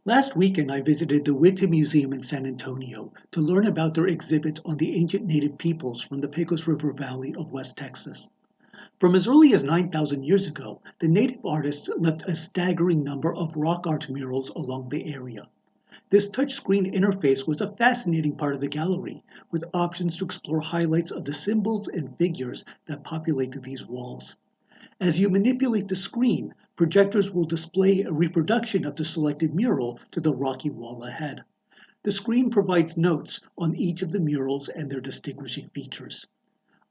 Last weekend, I visited the Witte Museum in San Antonio to learn about their exhibit on the ancient native peoples from the Pecos River Valley of West Texas. From as early as 9,000 years ago, the native artists left a staggering number of rock art murals along the area. This touchscreen interface was a fascinating part of the gallery, with options to explore highlights of the symbols and figures that populated these walls. As you manipulate the screen, projectors will display a reproduction of the selected mural to the rocky wall ahead. The screen provides notes on each of the murals and their distinguishing features.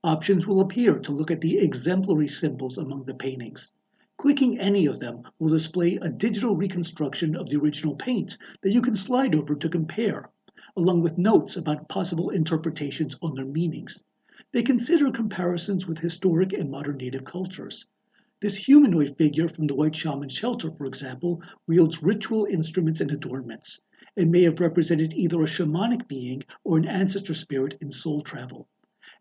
Options will appear to look at the exemplary symbols among the paintings. Clicking any of them will display a digital reconstruction of the original paint that you can slide over to compare, along with notes about possible interpretations on their meanings. They consider comparisons with historic and modern native cultures. This humanoid figure from the white shaman shelter, for example, wields ritual instruments and adornments. It may have represented either a shamanic being or an ancestor spirit in soul travel.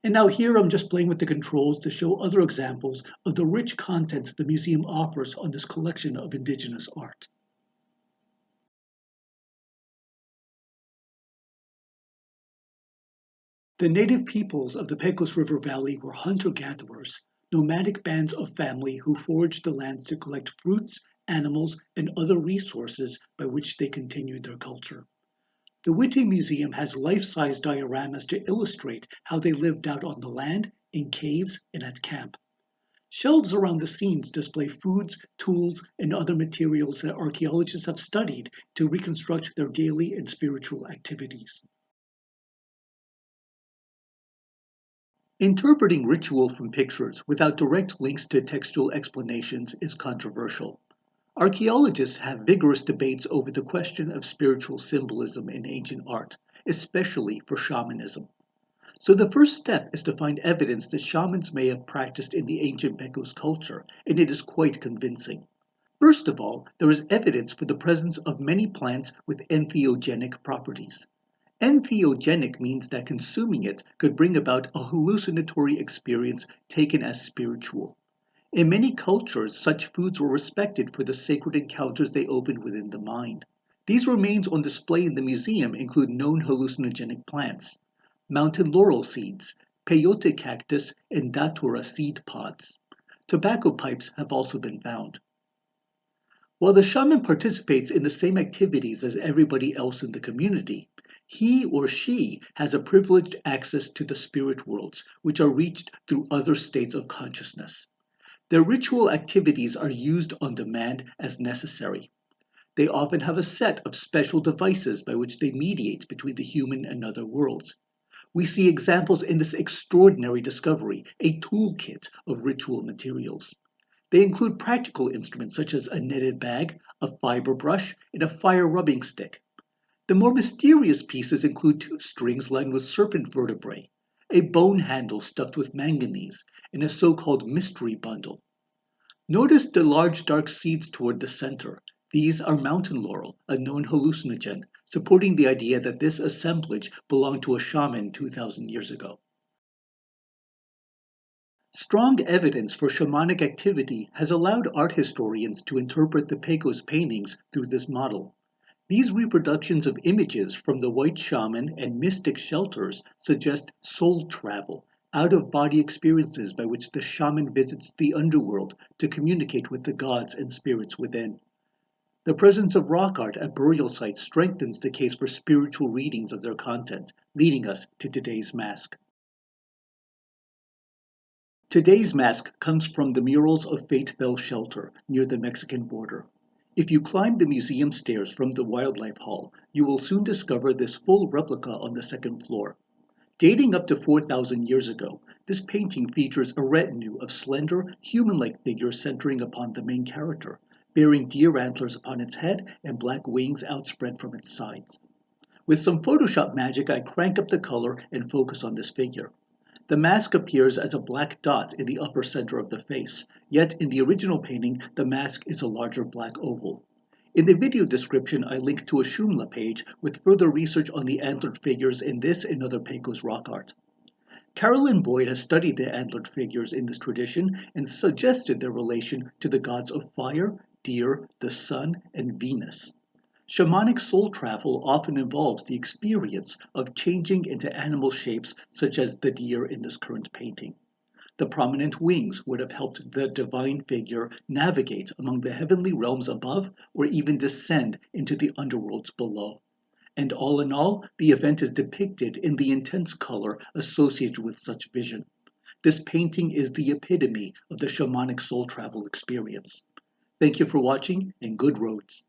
And now here I'm just playing with the controls to show other examples of the rich contents the museum offers on this collection of indigenous art. The native peoples of the Pecos River Valley were hunter-gatherers, nomadic bands of family who foraged the lands to collect fruits, animals, and other resources by which they continued their culture. The Witte Museum has life-size dioramas to illustrate how they lived out on the land, in caves, and at camp. Shelves around the scenes display foods, tools, and other materials that archaeologists have studied to reconstruct their daily and spiritual activities. Interpreting ritual from pictures without direct links to textual explanations is controversial. Archaeologists have vigorous debates over the question of spiritual symbolism in ancient art, especially for shamanism. So the first step is to find evidence that shamans may have practiced in the ancient Pecos culture, and it is quite convincing. First of all, there is evidence for the presence of many plants with entheogenic properties. Entheogenic means that consuming it could bring about a hallucinatory experience taken as spiritual. In many cultures, such foods were respected for the sacred encounters they opened within the mind. These remains on display in the museum include known hallucinogenic plants: mountain laurel seeds, peyote cactus, and datura seed pods. Tobacco pipes have also been found. While the shaman participates in the same activities as everybody else in the community, he or she has a privileged access to the spirit worlds, which are reached through other states of consciousness. Their ritual activities are used on demand as necessary. They often have a set of special devices by which they mediate between the human and other worlds. We see examples in this extraordinary discovery, a toolkit of ritual materials. They include practical instruments such as a netted bag, a fiber brush, and a fire rubbing stick. The more mysterious pieces include two strings lined with serpent vertebrae, a bone handle stuffed with manganese, and a so-called mystery bundle. Notice the large dark seeds toward the center. These are mountain laurel, a known hallucinogen, supporting the idea that this assemblage belonged to a shaman 2,000 years ago. Strong evidence for shamanic activity has allowed art historians to interpret the Pecos paintings through this model. These reproductions of images from the white shaman and mystic shelters suggest soul travel, out-of-body experiences by which the shaman visits the underworld to communicate with the gods and spirits within. The presence of rock art at burial sites strengthens the case for spiritual readings of their content, leading us to today's mask. Today's mask comes from the murals of Fate Bell Shelter near the Mexican border. If you climb the museum stairs from the Wildlife Hall, you will soon discover this full replica on the second floor. Dating up to 4,000 years ago, this painting features a retinue of slender, human-like figures centering upon the main character, bearing deer antlers upon its head and black wings outspread from its sides. With some Photoshop magic, I crank up the color and focus on this figure. The mask appears as a black dot in the upper center of the face, yet in the original painting, the mask is a larger black oval. In the video description, I link to a Shumla page with further research on the antlered figures in this and other Pecos rock art. Carolyn Boyd has studied the antlered figures in this tradition and suggested their relation to the gods of fire, deer, the sun, and Venus. Shamanic soul travel often involves the experience of changing into animal shapes such as the deer in this current painting. The prominent wings would have helped the divine figure navigate among the heavenly realms above or even descend into the underworlds below. And all in all, the event is depicted in the intense color associated with such vision. This painting is the epitome of the shamanic soul travel experience. Thank you for watching, and good roads.